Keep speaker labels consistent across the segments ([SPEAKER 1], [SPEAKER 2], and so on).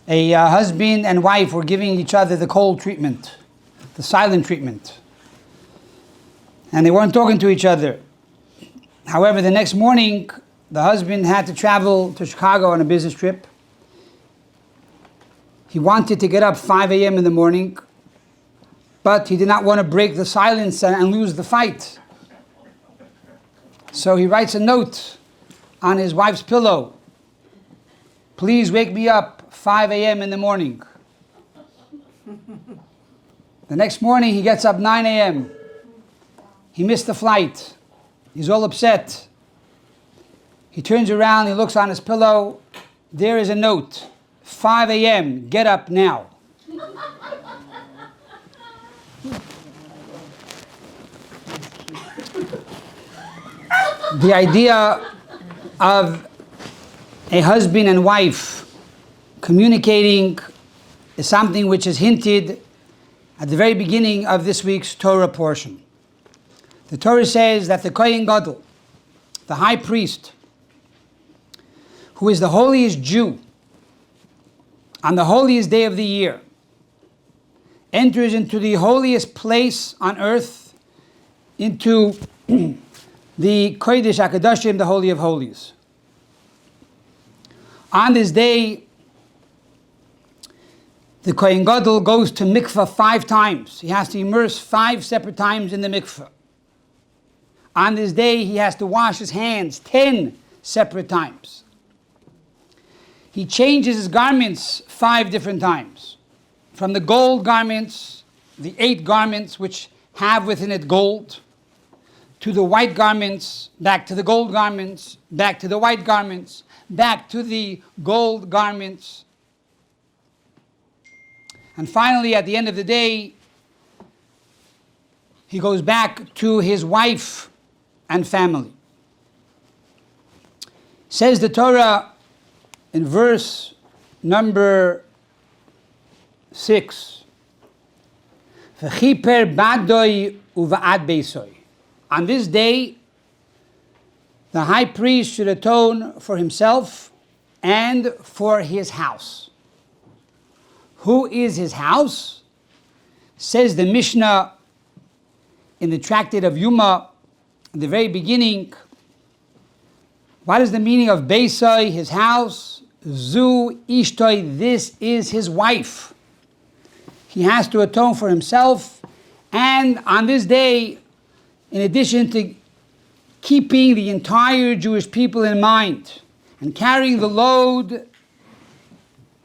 [SPEAKER 1] A husband and wife were giving each other the cold treatment, the silent treatment. And they weren't talking to each other. However, the next morning, the husband had to travel to Chicago on a business trip. He wanted to get up 5 a.m. in the morning, but he did not want to break the silence and lose the fight. So he writes a note on his wife's pillow. Please wake me up 5 a.m. in the morning. The next morning he gets up 9 a.m. He missed the flight. He's all upset. He turns around, he looks on his pillow. There is a note. 5 a.m. Get up now. The idea of a husband and wife communicating is something which is hinted at the very beginning of this week's Torah portion. The Torah says that the Kohen Gadol, the high priest, who is the holiest Jew on the holiest day of the year, enters into the holiest place on earth, into the Kodesh HaKadoshim, the Holy of Holies. On this day, the Kohen Gadol goes to mikveh 5 times. He has to immerse 5 separate times in the mikveh. On this day, he has to wash his hands 10 separate times. He changes his garments 5 different times. From the gold garments, the 8 garments which have within it gold, to the white garments, back to the gold garments, back to the white garments, back to the gold garments. And finally, at the end of the day, he goes back to his wife and family. Says the Torah in verse number 6, V'chiper badoi uva'ad beisoi. On this day, the high priest should atone for himself and for his house. Who is his house? Says the Mishnah in the tractate of Yuma, in the very beginning. What is the meaning of Beisai, his house? Zu ishtoi, this is his wife. He has to atone for himself, and on this day, in addition to keeping the entire Jewish people in mind and carrying the load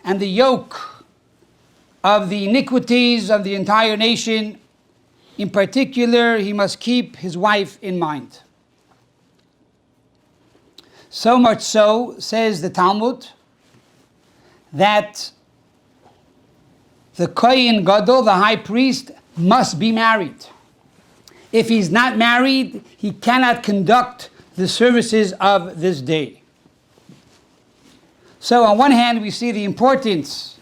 [SPEAKER 1] and the yoke of the iniquities of the entire nation, in particular, he must keep his wife in mind. So much so, says the Talmud, that the Kohen Gadol, the high priest, must be married. If he's not married, he cannot conduct the services of this day. So on one hand, we see the importance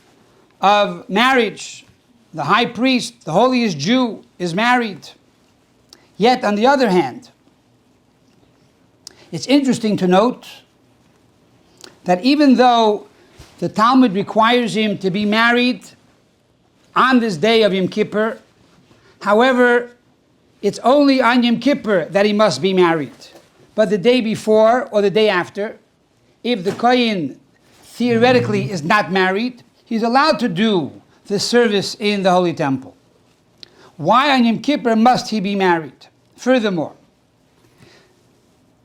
[SPEAKER 1] of marriage. The high priest, the holiest Jew, is married. Yet on the other hand, it's interesting to note that even though the Talmud requires him to be married on this day of Yom Kippur, however, it's only on Yom Kippur that he must be married. But the day before or the day after, if the Kohen theoretically is not married, he's allowed to do the service in the Holy Temple. Why on Yom Kippur must he be married? Furthermore,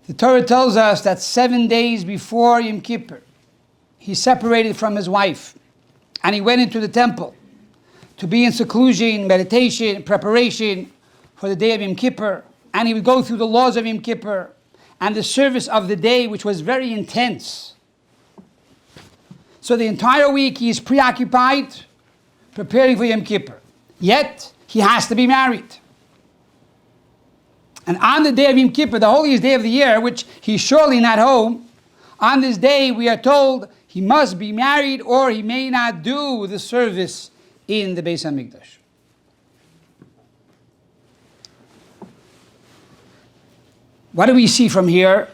[SPEAKER 1] the Torah tells us that 7 days before Yom Kippur, he separated from his wife and he went into the temple to be in seclusion, meditation, preparation for the day of Yom Kippur, and he would go through the laws of Yom Kippur and the service of the day, which was very intense. So the entire week he is preoccupied preparing for Yom Kippur. Yet he has to be married. And on the day of Yom Kippur, the holiest day of the year, which he's surely not home, on this day we are told he must be married or he may not do the service in the Beis HaMikdash. What do we see from here?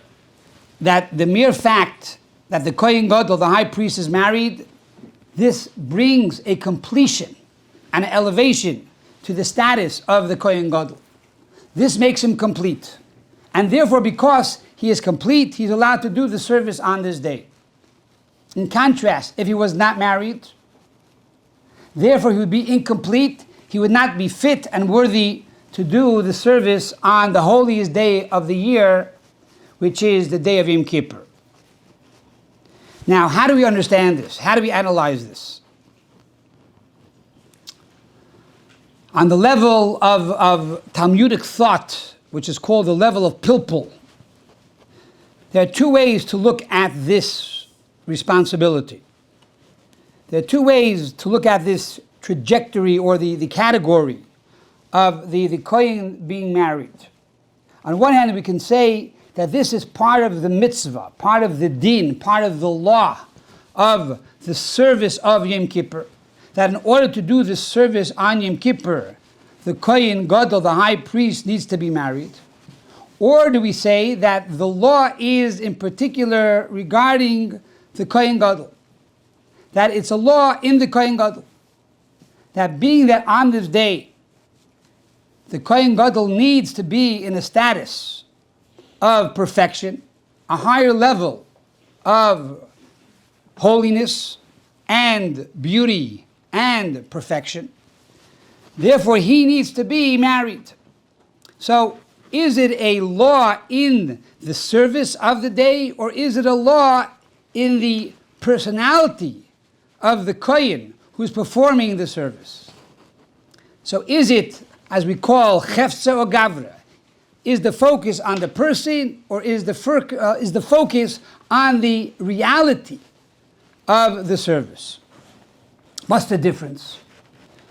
[SPEAKER 1] That the mere fact that the Kohen Gadol, the high priest, is married, This brings a completion and an elevation to the status of the Kohen Gadol. This makes him complete. And therefore, because he is complete, he's allowed to do the service on this day. In contrast, if he was not married, therefore he would be incomplete, he would not be fit and worthy to do the service on the holiest day of the year, which is the day of Yom Kippur. Now, how do we understand this? How do we analyze this? On the level of Talmudic thought, which is called the level of pilpul, there are two ways to look at this responsibility. There are two ways to look at this trajectory or the category of the Kohen being married. On one hand, we can say that this is part of the mitzvah, part of the din, part of the law of the service of Yom Kippur, that in order to do this service on Yom Kippur, the Kohen Gadol, the high priest, needs to be married? Or do we say that the law is in particular regarding the Kohen Gadol, that it's a law in the Kohen Gadol, that being that on this day, the Kohen Gadol needs to be in a status of perfection, a higher level of holiness and beauty and perfection. Therefore, he needs to be married. So, is it a law in the service of the day, or is it a law in the personality of the Kohen who's performing the service? So is it, as we call chefza or gavra, is the focus on the person, or is the focus on the reality of the service? What's the difference?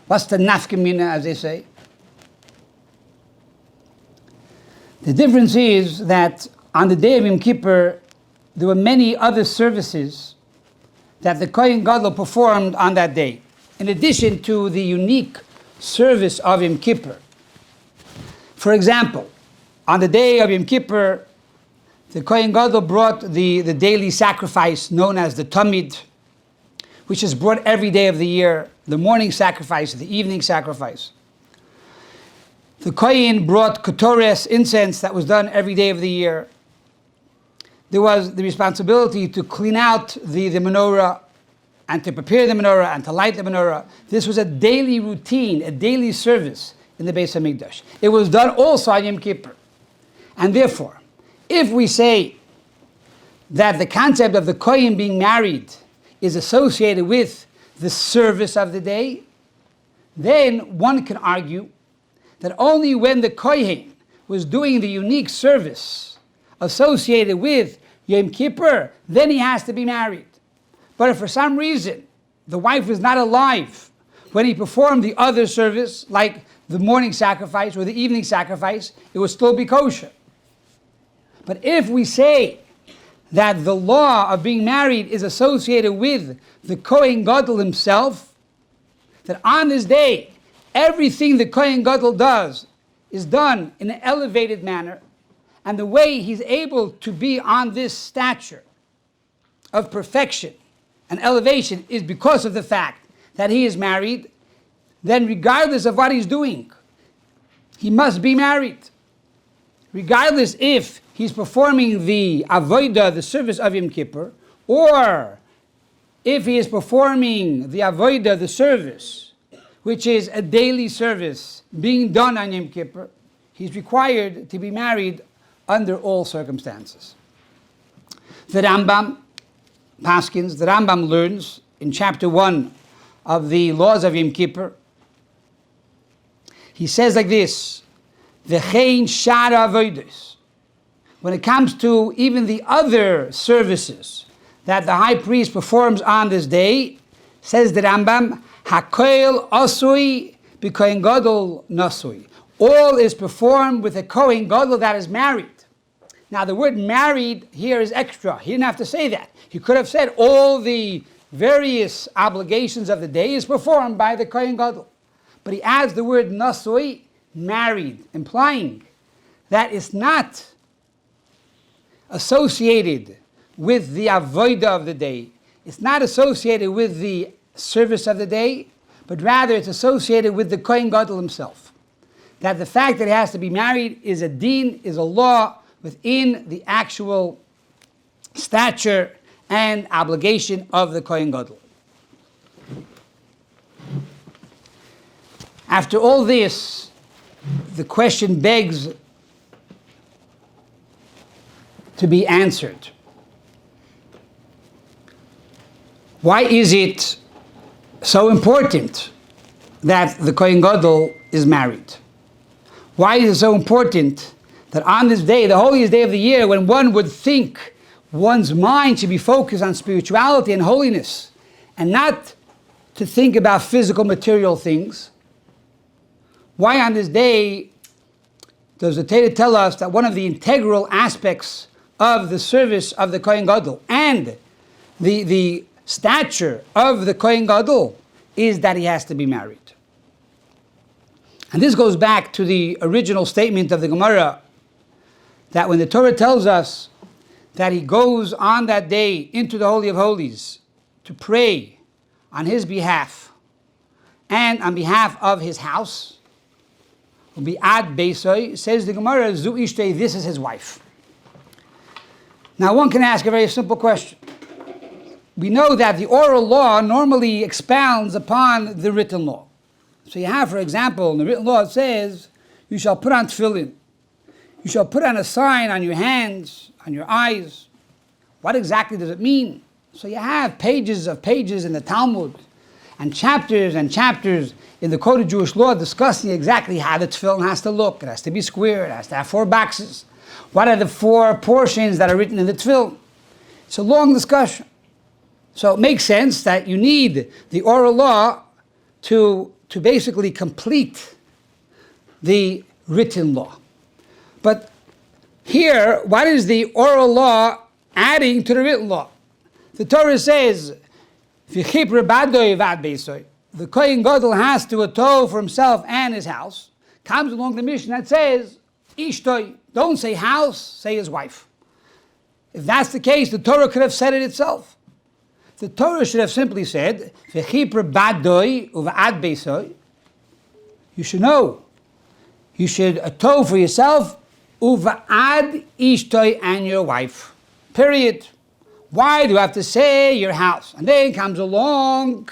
[SPEAKER 1] What's the nafkamina, as they say? The difference is that on the day of Yom Kippur, there were many other services that the Kohen Gadol performed on that day, in addition to the unique service of Yom Kippur. For example, on the day of Yom Kippur, the Kohen Gadol brought the daily sacrifice known as the Tamid, which is brought every day of the year, the morning sacrifice, the evening sacrifice. The Kohen brought ketores, incense, that was done every day of the year. There was the responsibility to clean out the menorah and to prepare the menorah and to light the menorah. This was a daily routine, a daily service in the Beis HaMikdash. It was done also on Yom Kippur. And therefore, if we say that the concept of the Kohen being married is associated with the service of the day, then one can argue that only when the Kohen was doing the unique service associated with Yom Kippur, then he has to be married. But if for some reason the wife was not alive when he performed the other service, like the morning sacrifice or the evening sacrifice, it would still be kosher. But if we say that the law of being married is associated with the Kohen Gadol himself, that on this day, everything the Kohen Gadol does is done in an elevated manner, and the way he's able to be on this stature of perfection and elevation is because of the fact that he is married, then regardless of what he's doing, he must be married. Regardless if he's performing the avodah, the service of Yom Kippur, or if he is performing the avodah, the service, which is a daily service being done on Yom Kippur, he's required to be married under all circumstances. The Rambam paskins, the Rambam learns in chapter 1 of the laws of Yom Kippur, he says like this, V'chein shara avodos. When it comes to even the other services that the high priest performs on this day, says the Rambam, Hakoel osui b'kohen gadol nasui. All is performed with a Kohen Gadol that is married. Now the word married here is extra. He didn't have to say that. He could have said all the various obligations of the day is performed by the Kohen Gadol. But he adds the word nasui, married, implying that it's not associated with the avodah of the day. It's not associated with the service of the day, but rather it's associated with the Kohen Gadol himself. That the fact that he has to be married is a deen, is a law within the actual stature and obligation of the Kohen Gadol. After all this, the question begs to be answered. Why is it so important that the Kohen Gadol is married? Why is it so important that on this day, the holiest day of the year, when one would think one's mind should be focused on spirituality and holiness, and not to think about physical material things, why on this day does the Torah tell us that one of the integral aspects of the service of the Kohen Gadol and the stature of the Kohen Gadol is that he has to be married? And this goes back to the original statement of the Gemara, that when the Torah tells us that he goes on that day into the Holy of Holies to pray on his behalf and on behalf of his house, Ubiad Beisoi, says the Gemara, Zu Ishtei, this is his wife. Now one can ask a very simple question. We know that the oral law normally expounds upon the written law. So you have, for example, in the written law it says, you shall put on tefillin. You shall put on a sign on your hands, on your eyes. What exactly does it mean? So you have pages of pages in the Talmud, and chapters in the Code of Jewish Law discussing exactly how the tefillin has to look. It has to be square, it has to have 4 boxes. What are the 4 portions that are written in the tefillin? It's a long discussion. So it makes sense that you need the oral law to basically complete the written law. But here, what is the oral law adding to the written law? The Torah says, the Kohen Gadol has to atone for himself and his house. Comes along the mission that says, Ishtoi, don't say house, say his wife. If that's the case, the Torah could have said it itself. The Torah should have simply said, you should know. You should atone for yourself, uva'ad ishtoi, and your wife. Period. Why do you have to say your house? And then comes along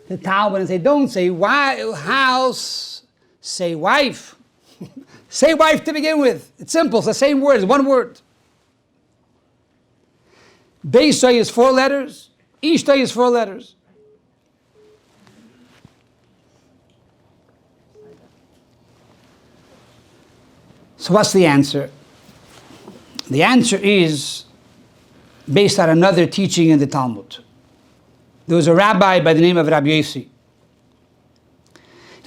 [SPEAKER 1] the Talmud and say, don't say house, say wife. Say wife to begin with. It's simple, it's the same word, it's one word. Beisoi is 4 letters, Ishtoi is 4 letters. So what's the answer? The answer is based on another teaching in the Talmud. There was a rabbi by the name of Rabbi Yosi.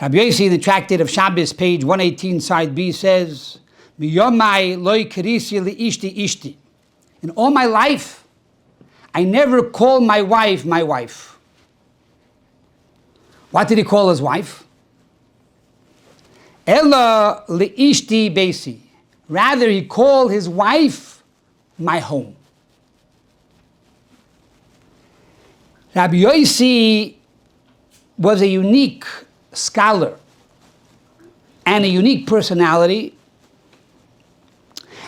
[SPEAKER 1] Rabbi Yosi, in the Tractate of Shabbos, page 118, side B, says, "Miyomai loy kirisi li ishti ishti." In all my life, I never called my wife my wife. What did he call his wife? Ella li ishti beisi. Rather, he called his wife my home. Rabbi Yosi was a unique scholar and a unique personality,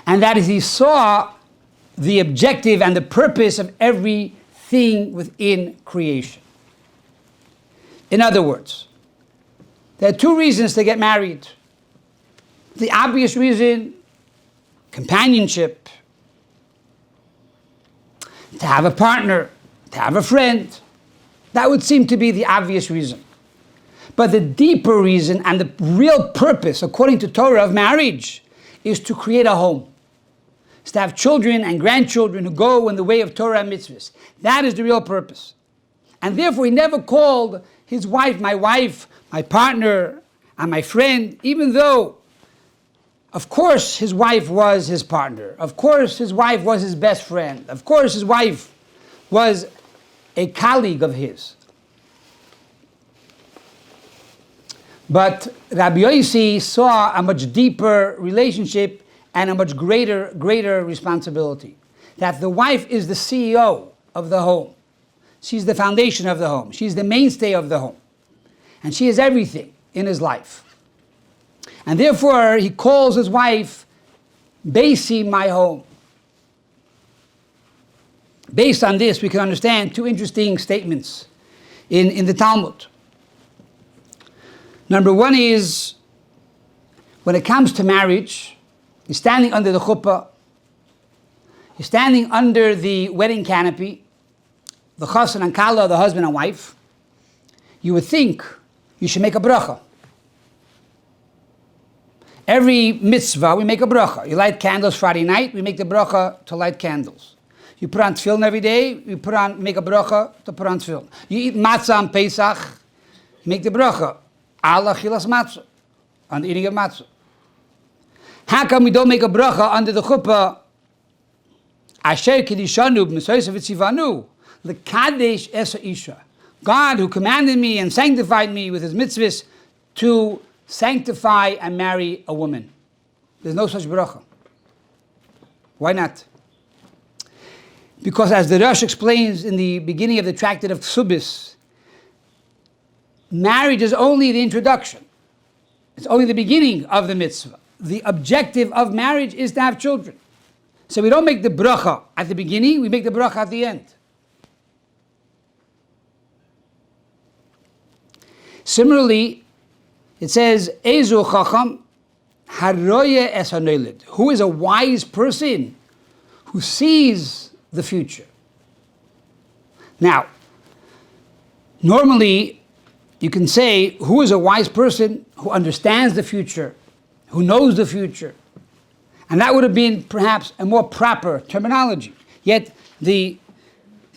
[SPEAKER 1] and that is, he saw the objective and the purpose of everything within creation. In other words, there are 2 reasons to get married. The obvious reason, companionship, to have a partner, to have a friend. That would seem to be the obvious reason. But the deeper reason and the real purpose, according to Torah, of marriage is to create a home. It's to have children and grandchildren who go in the way of Torah and mitzvahs. That is the real purpose. And therefore, he never called his wife, my partner, and my friend, even though, of course, his wife was his partner. Of course, his wife was his best friend. Of course, his wife was a colleague of his. But Rabbi Yosi saw a much deeper relationship and a much greater responsibility. That the wife is the CEO of the home. She's the foundation of the home. She's the mainstay of the home. And she is everything in his life. And therefore, he calls his wife, Beisi, my home. Based on this, we can understand two interesting statements in the Talmud. Number one is, when it comes to marriage, you're standing under the chuppah, you're standing under the wedding canopy, the chassan and kala, the husband and wife, you would think you should make a bracha. Every mitzvah, we make a bracha. You light candles Friday night, we make the bracha to light candles. You put on tefillin every day, make a bracha to put on tefillin. You eat matzah on Pesach, make the bracha. Allah chilas matzah, on the eating of matzah. How come we don't make a bracha under the chuppah? Asher kidishanu b'mesoysev etzivanu lekadesh es ha'isha. God, who commanded me and sanctified me with his mitzvahs to sanctify and marry a woman. There's no such bracha. Why not? Because as the Rosh explains in the beginning of the tractate of Ksubis, marriage is only the introduction. It's only the beginning of the mitzvah. The objective of marriage is to have children. So we don't make the bracha at the beginning, we make the bracha at the end. Similarly, it says, Ezu chacham haroye es hanoiled. Who is a wise person who sees the future? Now, normally, you can say, who is a wise person who understands the future, who knows the future? And that would have been perhaps a more proper terminology. Yet the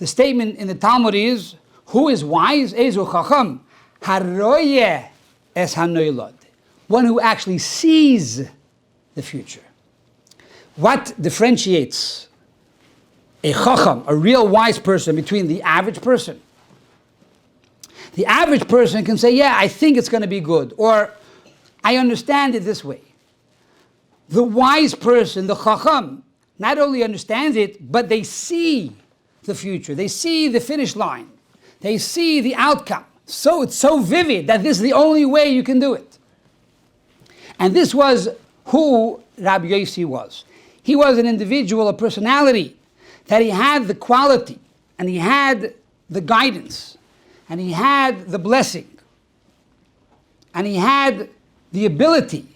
[SPEAKER 1] statement in the Talmud is, who is wise? Ezu chacham haroye es hanoilad. One who actually sees the future. What differentiates a chacham, a real wise person, between the average person? The average person can say, yeah, I think it's going to be good, or I understand it this way. The wise person, the chacham, not only understands it, but they see the future. They see the finish line. They see the outcome. So it's so vivid that this is the only way you can do it. And this was who Rabbi Yosi was. He was an individual, a personality, that he had the quality, and he had the guidance, and he had the blessing, and he had the ability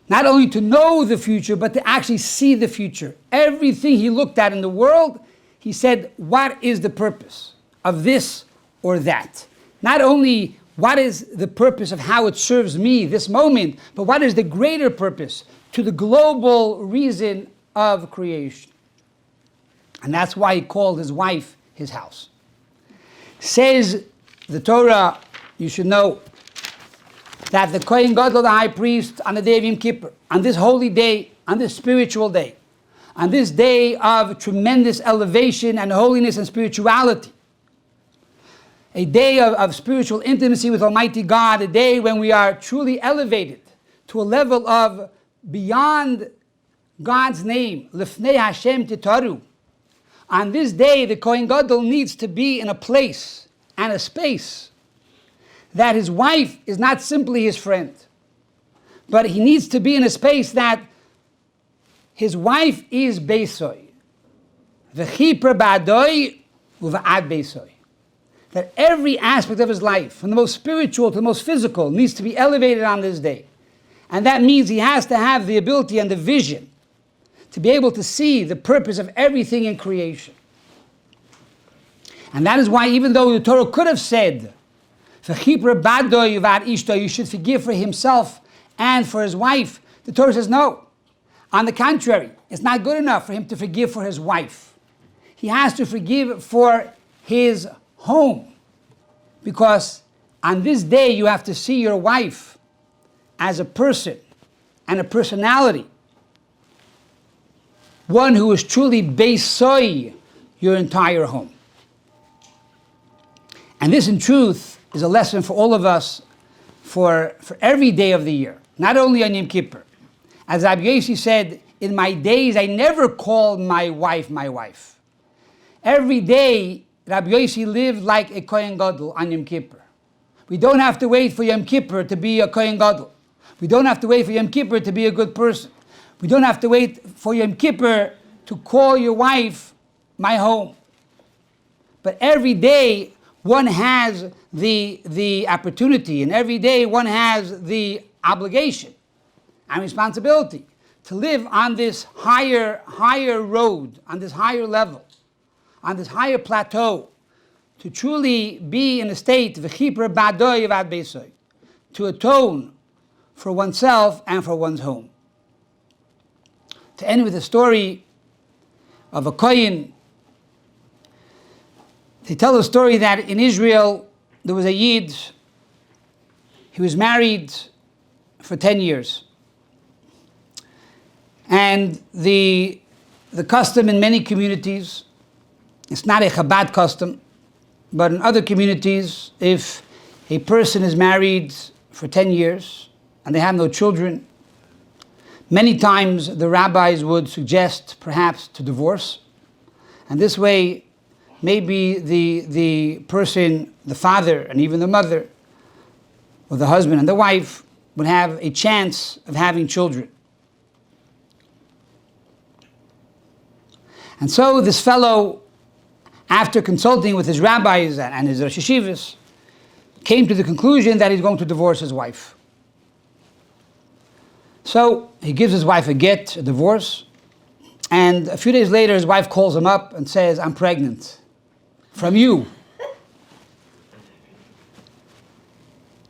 [SPEAKER 1] not only to know the future, but to actually see the future. Everything he looked at in the world, he said, what is the purpose of this or that? Not only what is the purpose of how it serves me this moment, but what is the greater purpose to the global reason of creation. And that's why he called his wife his house. Says the Torah, you should know, that the Kohen Gadol, the high priest, on the day of Yom Kippur, on this holy day, on this spiritual day, on this day of tremendous elevation and holiness and spirituality, a day of spiritual intimacy with Almighty God, a day when we are truly elevated to a level of beyond God's name, Lifnei Hashem Titaru. On this day, the Kohen Gadol needs to be in a place and a space that his wife is not simply his friend, but he needs to be in a space that his wife is Beisoi. V'chipra ba'adoi uva'ad Beisoi. That every aspect of his life, from the most spiritual to the most physical, needs to be elevated on this day. And that means he has to have the ability and the vision to be able to see the purpose of everything in creation. And that is why, even though the Torah could have said, you should forgive for himself and for his wife, the Torah says no. On the contrary, it's not good enough for him to forgive for his wife. He has to forgive for his home. Because on this day you have to see your wife as a person and a personality. One who is truly beisoi your entire home. And this in truth is a lesson for all of us for every day of the year, not only on Yom Kippur. As Rabbi Yosi said, in my days I never called my wife my wife. Every day Rabbi Yosi lived like a Kohen Gadol on Yom Kippur. We don't have to wait for Yom Kippur to be a Kohen Gadol. We don't have to wait for Yom Kippur to be a good person. We don't have to wait for Yom Kippur to call your wife my home. But every day one has the opportunity, and every day one has the obligation and responsibility to live on this higher road, on this higher level, on this higher plateau, to truly be in a state to atone for oneself and for one's home. To end with a story of a Kohen. They tell a story that in Israel there was a Yid. He was married for 10 years. And the custom in many communities, it's not a Chabad custom, but in other communities, if a person is married for 10 years and they have no children, many times the rabbis would suggest perhaps to divorce. And this way, maybe the person, the father and even the mother, or the husband and the wife, would have a chance of having children. And so this fellow, after consulting with his rabbis and his Rosh Yeshivas, came to the conclusion that he's going to divorce his wife. So he gives his wife a get, a divorce, and a few days later his wife calls him up and says, "I'm pregnant from you."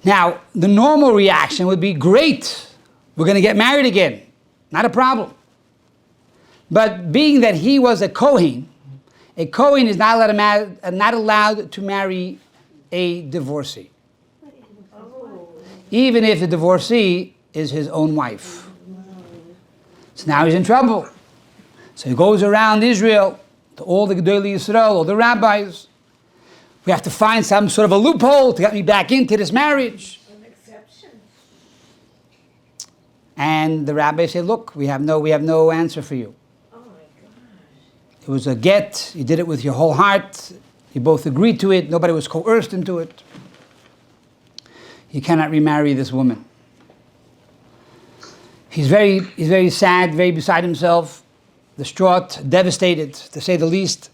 [SPEAKER 1] Now, the normal reaction would be, great, we're going to get married again, not a problem. But being that he was a Kohen is not allowed to marry a divorcee, even if the divorcee is his own wife. So now he's in trouble. So he goes around Israel to all the Gedolei Yisrael, all the rabbis. We have to find some sort of a loophole to get me back into this marriage.
[SPEAKER 2] An exception.
[SPEAKER 1] And the rabbis say, look, we have no answer for you.
[SPEAKER 2] Oh my gosh.
[SPEAKER 1] It was a get, you did it with your whole heart, you both agreed to it, nobody was coerced into it. You cannot remarry this woman. He's very sad, very beside himself, distraught, devastated, to say the least.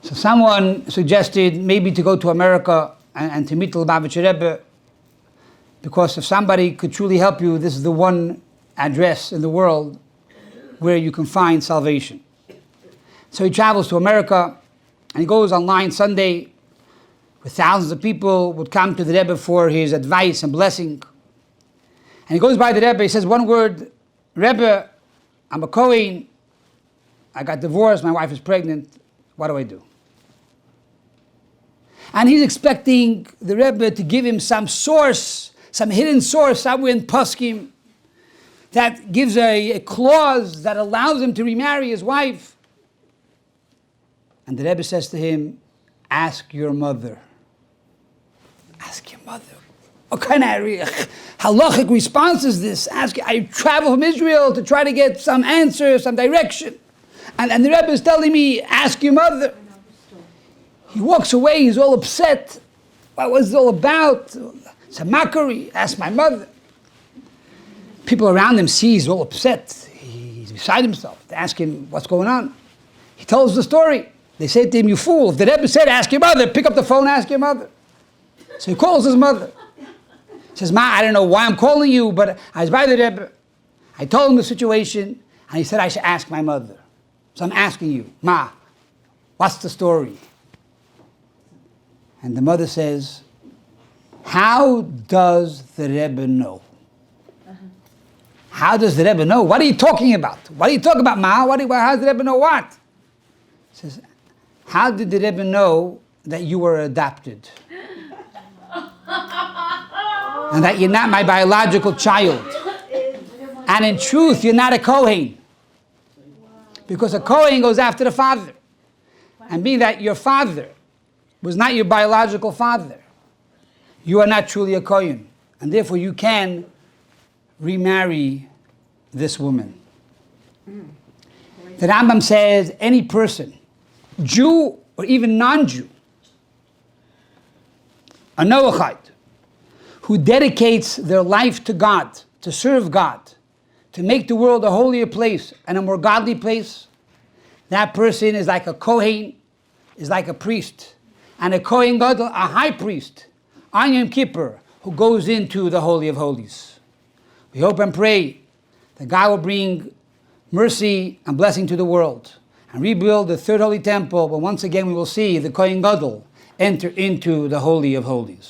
[SPEAKER 1] So someone suggested maybe to go to America and to meet the Lubavitcher Rebbe, because if somebody could truly help you, this is the one address in the world where you can find salvation. So he travels to America, and he goes online Sunday, where thousands of people would come to the Rebbe for his advice and blessing. And he goes by the Rebbe, he says one word, "Rebbe, I'm a Kohen, I got divorced, my wife is pregnant, what do I do?" And he's expecting the Rebbe to give him some source, some hidden source somewhere in Poskim that gives a clause that allows him to remarry his wife. And the Rebbe says to him, "Ask your mother." Ask your mother. What kind of halachic response is this? I travel from Israel to try to get some answer, some direction. And the Rebbe is telling me, ask your mother. He walks away, he's all upset. What was it all about? It's a mockery. Ask my mother. People around him see he's all upset. He's beside himself. They ask him, what's going on? He tells the story. They say to him, you fool. If the Rebbe said, ask your mother, pick up the phone, ask your mother. So he calls his mother. He says, Ma, I don't know why I'm calling you, but I was by the Rebbe. I told him the situation, and he said I should ask my mother. So I'm asking you, Ma, what's the story? And the mother says, how does the Rebbe know? How does the Rebbe know? What are you talking about? What are you talking about, Ma? How does the Rebbe know what? He says, how did the Rebbe know that you were adopted? And that you're not my biological child. And in truth, you're not a Kohen. Because a Kohen goes after the father. And being that your father was not your biological father, you are not truly a Kohen. And therefore you can remarry this woman. The Rambam says any person Jew or even non-Jew, a Noachite, who dedicates their life to God, to serve God, to make the world a holier place and a more godly place, that person is like a Kohen, is like a priest. And a Kohen Gadol, a high priest, on Yom Kippur, who goes into the Holy of Holies. We hope and pray that God will bring mercy and blessing to the world and rebuild the third holy temple, but once again we will see the Kohen Gadol enter into the Holy of Holies.